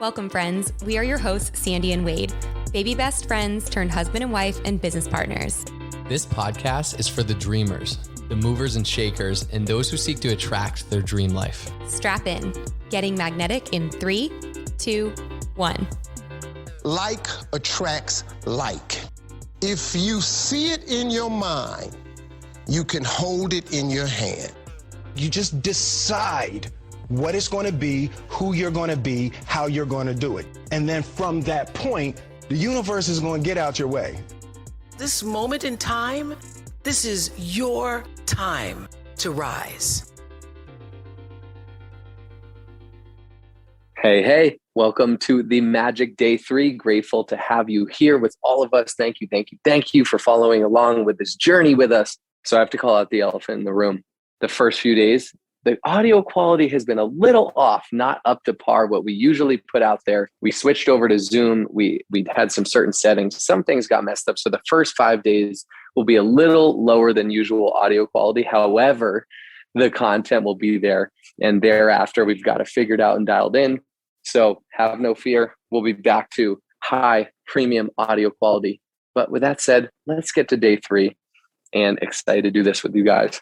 Welcome, friends. We are your hosts, Sandy and Wade, baby best friends turned husband and wife and business partners. This podcast is for the dreamers, the movers and shakers, and those who seek to attract their dream life. Strap in. Getting magnetic in 3, 2, 1. Like attracts like. If you see it in your mind, you can hold it in your hand. You just decide what it's going to be, who you're going to be, how you're going to do it. And then from that point, the universe is going to get out your way. This moment in time, this is your time to rise. Hey, welcome to the Magic Day 3. Grateful to have you here with all of us. Thank you for following along with this journey with us. So I have to call out the elephant in the room. The first few days, the audio quality has been a little off, not up to par what we usually put out there. We switched over to Zoom. We had some certain settings. Some things got messed up. So the first 5 days will be a little lower than usual audio quality. However, the content will be there. And thereafter, we've got it figured out and dialed in. So have no fear. We'll be back to high premium audio quality. But with that said, let's get to day 3 and excited to do this with you guys.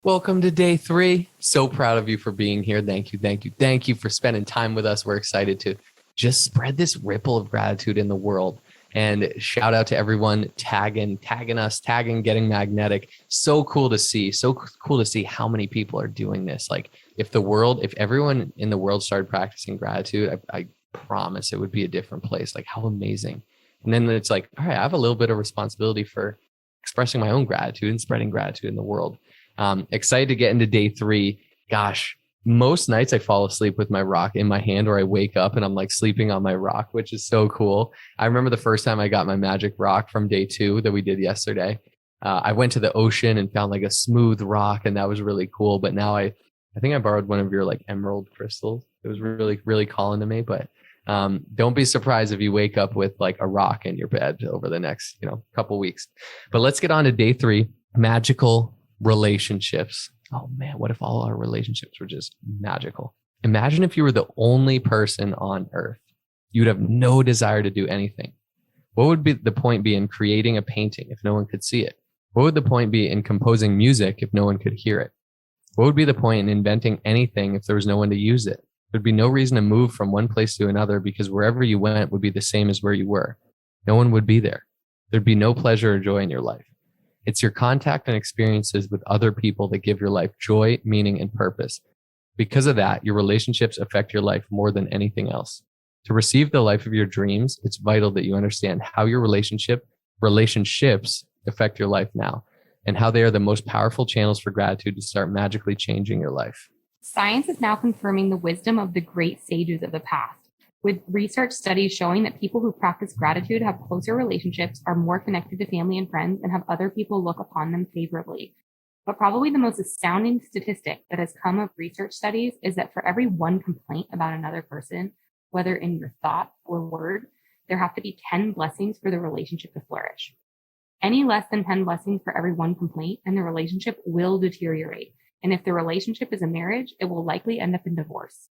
Welcome to day 3. So proud of you for being here. Thank you for spending time with us. We're excited to just spread this ripple of gratitude in the world. And shout out to everyone tagging us, Getting Magnetic. So cool to see how many people are doing this. Like if everyone in the world started practicing gratitude, I promise it would be a different place. Like how amazing. And then it's like, all right, I have a little bit of responsibility for expressing my own gratitude and spreading gratitude in the world. Excited to get into day 3. Gosh, most nights I fall asleep with my rock in my hand, or I wake up and I'm like sleeping on my rock, which is so cool. I remember the first time I got my magic rock from day 2 that we did yesterday. I went to the ocean and found like a smooth rock, and that was really cool. But now I think I borrowed one of your like emerald crystals. It was really, really calling to me. But don't be surprised if you wake up with like a rock in your bed over the next couple weeks. But let's get on to day 3, magical relationships. Oh man, what if all our relationships were just magical? Imagine if you were the only person on earth. You'd have no desire to do anything. What would be the point be in creating a painting if no one could see it? What would the point be in composing music if no one could hear it? What would be the point in inventing anything if there was no one to use it? There'd be no reason to move from one place to another, because wherever you went would be the same as where you were. No one would be there. There'd be no pleasure or joy in your life. It's your contact and experiences with other people that give your life joy, meaning, and purpose. Because of that, your relationships affect your life more than anything else. To receive the life of your dreams, it's vital that you understand how your relationships affect your life now, and how they are the most powerful channels for gratitude to start magically changing your life. Science is now confirming the wisdom of the great sages of the past, with research studies showing that people who practice gratitude have closer relationships, are more connected to family and friends, and have other people look upon them favorably. But probably the most astounding statistic that has come of research studies is that for every one complaint about another person, whether in your thought or word, there have to be 10 blessings for the relationship to flourish. Any less than 10 blessings for every one complaint, and the relationship will deteriorate. And if the relationship is a marriage, it will likely end up in divorce.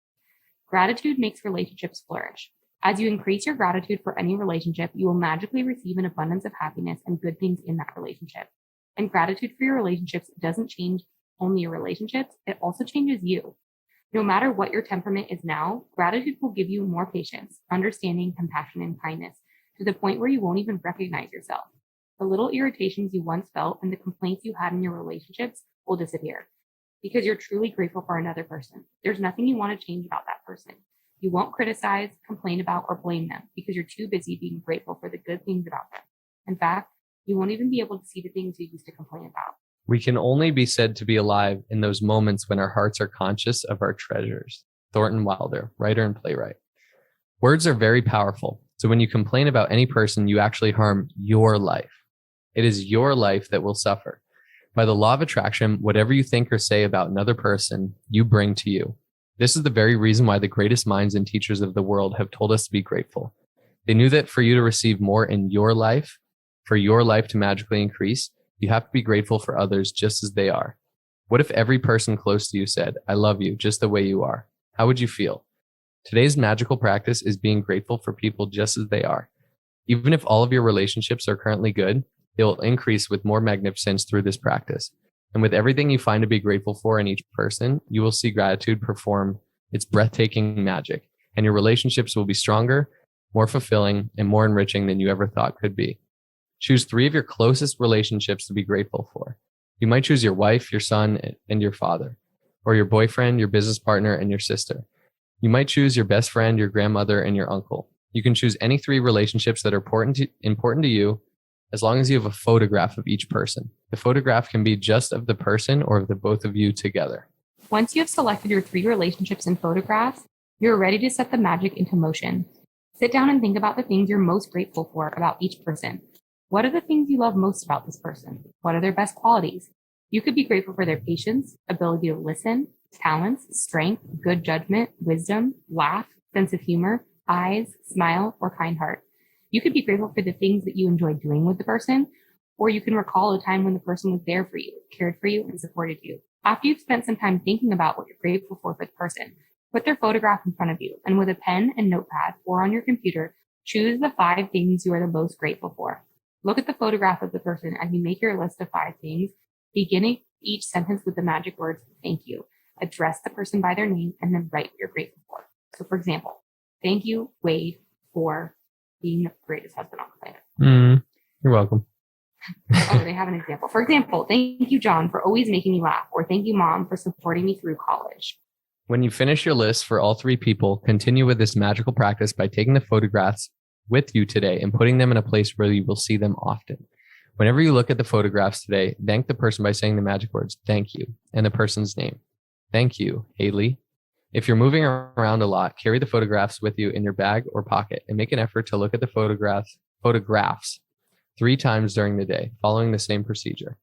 Gratitude makes relationships flourish. As you increase your gratitude for any relationship, you will magically receive an abundance of happiness and good things in that relationship. And gratitude for your relationships doesn't change only your relationships, it also changes you. No matter what your temperament is now, gratitude will give you more patience, understanding, compassion, and kindness, to the point where you won't even recognize yourself. The little irritations you once felt and the complaints you had in your relationships will disappear, because you're truly grateful for another person. There's nothing you want to change about that person. You won't criticize, complain about, or blame them, because you're too busy being grateful for the good things about them. In fact, you won't even be able to see the things you used to complain about. We can only be said to be alive in those moments when our hearts are conscious of our treasures. Thornton Wilder, writer and playwright. Words are very powerful. So when you complain about any person, you actually harm your life. It is your life that will suffer. By the law of attraction, whatever you think or say about another person, you bring to you. This is the very reason why the greatest minds and teachers of the world have told us to be grateful. They knew that for you to receive more in your life, for your life to magically increase, you have to be grateful for others just as they are. What if every person close to you said, "I love you just the way you are"? How would you feel? Today's magical practice is being grateful for people just as they are. Even if all of your relationships are currently good, they'll increase with more magnificence through this practice. And with everything you find to be grateful for in each person, you will see gratitude perform its breathtaking magic, and your relationships will be stronger, more fulfilling, and more enriching than you ever thought could be. Choose 3 of your closest relationships to be grateful for. You might choose your wife, your son, and your father, or your boyfriend, your business partner, and your sister. You might choose your best friend, your grandmother, and your uncle. You can choose any 3 relationships that are important to you, as long as you have a photograph of each person. The photograph can be just of the person or of the both of you together. Once you have selected your 3 relationships and photographs, you're ready to set the magic into motion. Sit down and think about the things you're most grateful for about each person. What are the things you love most about this person? What are their best qualities? You could be grateful for their patience, ability to listen, talents, strength, good judgment, wisdom, laugh, sense of humor, eyes, smile, or kind heart. You could be grateful for the things that you enjoy doing with the person, or you can recall a time when the person was there for you, cared for you, and supported you. After you've spent some time thinking about what you're grateful for the person, put their photograph in front of you, and with a pen and notepad or on your computer, choose the 5 things you are the most grateful for. Look at the photograph of the person as you make your list of 5 things, beginning each sentence with the magic words, thank you. Address the person by their name and then write what you're grateful for. So for example, thank you, Wade, for being the greatest husband on the planet. You're welcome. Oh, they have an example. For example, thank you, John, for always making me laugh, or thank you, Mom, for supporting me through college. When you finish your list for all 3 people, continue with this magical practice by taking the photographs with you today and putting them in a place where you will see them often. Whenever you look at the photographs today, thank the person by saying the magic words, thank you, and the person's name. Thank you, Haley. If you're moving around a lot, carry the photographs with you in your bag or pocket and make an effort to look at the photographs 3 times during the day, following the same procedure.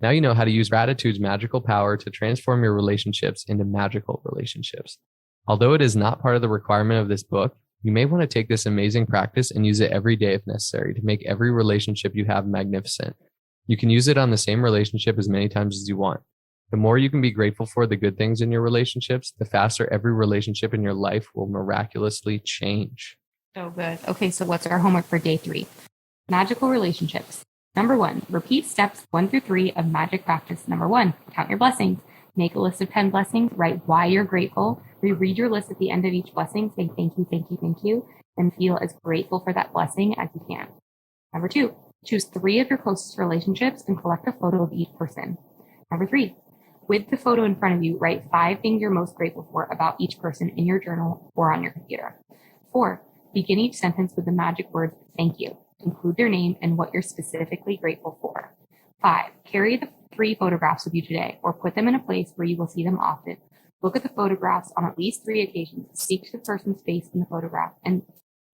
Now you know how to use gratitude's magical power to transform your relationships into magical relationships. Although it is not part of the requirement of this book, you may want to take this amazing practice and use it every day if necessary to make every relationship you have magnificent. You can use it on the same relationship as many times as you want. The more you can be grateful for the good things in your relationships, the faster every relationship in your life will miraculously change. So good. Okay, so what's our homework for day 3? Magical relationships. Number 1, repeat steps 1 through 3 of magic practice. Number 1, count your blessings. Make a list of 10 blessings, write why you're grateful, reread your list at the end of each blessing, say thank you, thank you, thank you, and feel as grateful for that blessing as you can. Number 2, choose 3 of your closest relationships and collect a photo of each person. Number 3, with the photo in front of you, write 5 things you're most grateful for about each person in your journal or on your computer. 4, begin each sentence with the magic words, thank you. Include their name and what you're specifically grateful for. 5, carry the 3 photographs with you today, or put them in a place where you will see them often. Look at the photographs on at least 3 occasions. Speak to the person's face in the photograph and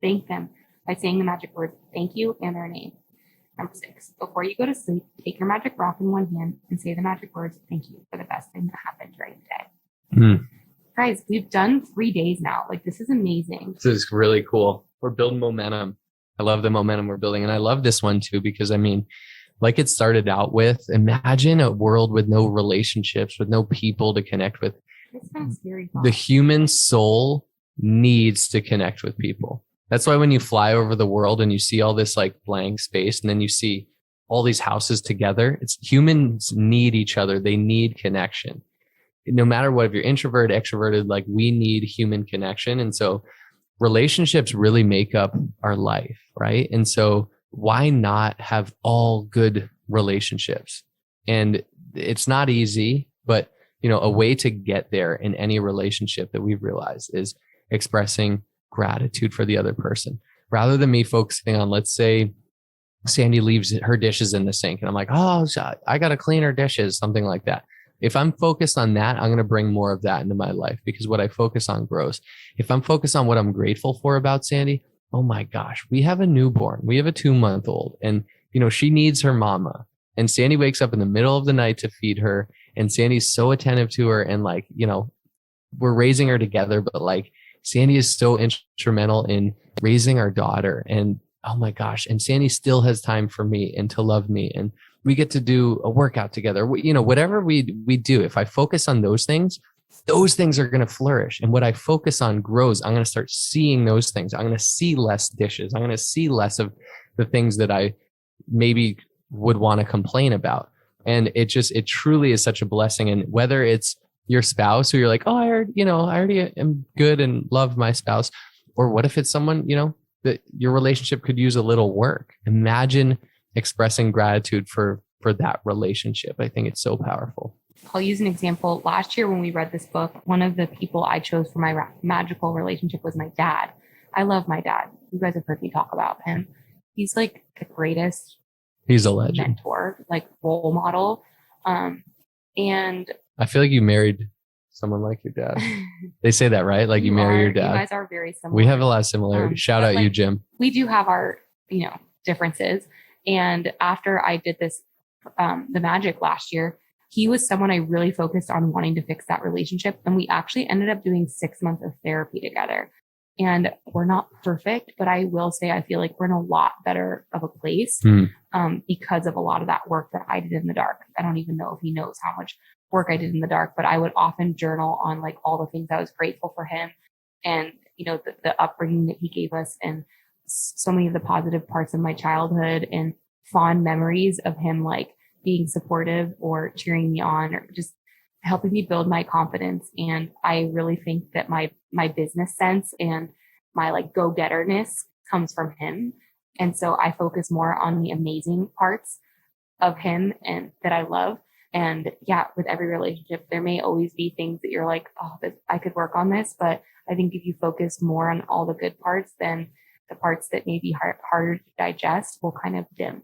thank them by saying the magic words, thank you, and their name. Number 6, before you go to sleep, take your magic rock in one hand and say the magic words, thank you, for the best thing that happened during the day. Guys, we've done 3 days now. Like, this is amazing. This is really cool. We're building momentum. I love the momentum we're building. And I love this one too, because I mean, like it started out with, imagine a world with no relationships, with no people to connect with. It's kind of scary. The human soul needs to connect with people. That's why when you fly over the world and you see all this like blank space, and then you see all these houses together, it's humans need each other. They need connection. No matter what, if you're introvert, extroverted, like we need human connection. And so relationships really make up our life, right? And so why not have all good relationships? And it's not easy, but you know, a way to get there in any relationship that we've realized is expressing gratitude for the other person. Rather than me focusing on, let's say Sandy leaves her dishes in the sink and I'm like, oh, I got to clean her dishes, something like that. If I'm focused on that, I'm going to bring more of that into my life, because what I focus on grows. If I'm focused on what I'm grateful for about Sandy, oh my gosh, we have a newborn. We have a 2-month-old, and you know, she needs her mama. And Sandy wakes up in the middle of the night to feed her, and Sandy's so attentive to her, and like, you know, we're raising her together, but like Sandy is so instrumental in raising our daughter. And oh my gosh, and Sandy still has time for me and to love me, and we get to do a workout together. You know, whatever we do, if I focus on those things, those things are going to flourish. And what I focus on grows. I'm going to start seeing those things. I'm going to see less dishes. I'm going to see less of the things that I maybe would want to complain about. And it truly is such a blessing. And whether it's your spouse who you're like, oh, I already am good and love my spouse. Or what if it's someone, that your relationship could use a little work? Imagine expressing gratitude for that relationship. I think it's so powerful. I'll use an example. Last year when we read this book, one of the people I chose for my magical relationship was my dad. I love my dad. You guys have heard me talk about him. He's like the greatest. He's a legend. Mentor, like role model. And I feel like you married someone like your dad. They say that, right? Like you marry your dad. You guys are very similar. We have a lot of similarities. Shout out you, Jim. We do have our, differences. And after I did this, the magic last year, he was someone I really focused on wanting to fix that relationship. And we actually ended up doing 6 months of therapy together. And we're not perfect, but I will say I feel like we're in a lot better of a place because of a lot of that work that I did in the dark. I don't even know if he knows how much work I did in the dark, but I would often journal on like all the things I was grateful for him and, the upbringing that he gave us and so many of the positive parts of my childhood and fond memories of him, like being supportive or cheering me on or just helping me build my confidence. And I really think that my business sense and my like go-getterness comes from him. And so I focus more on the amazing parts of him and that I love. And yeah, with every relationship, there may always be things that you're like, oh, I could work on this. But I think if you focus more on all the good parts, then the parts that may be harder to digest will kind of dim.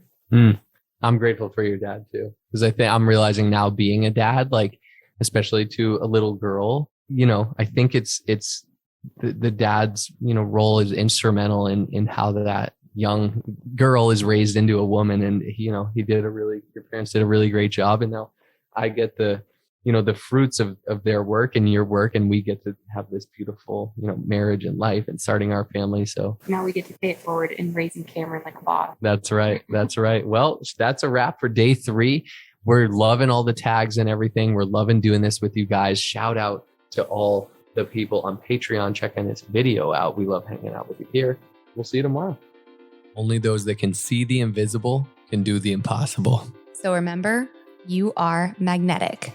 I'm grateful for your dad too. Because I think I'm realizing now being a dad, like, especially to a little girl, I think it's the dad's, role is instrumental in how that young girl is raised into a woman. And, your parents did a really great job. And now I get the fruits of their work and your work. And we get to have this beautiful, marriage and life and starting our family. So now we get to pay it forward and raising Cameron like a boss. That's right. That's right. Well, that's a wrap for day 3. We're loving all the tags and everything. We're loving doing this with you guys. Shout out to all the people on Patreon checking this video out. We love hanging out with you here. We'll see you tomorrow. Only those that can see the invisible can do the impossible. So remember, you are magnetic.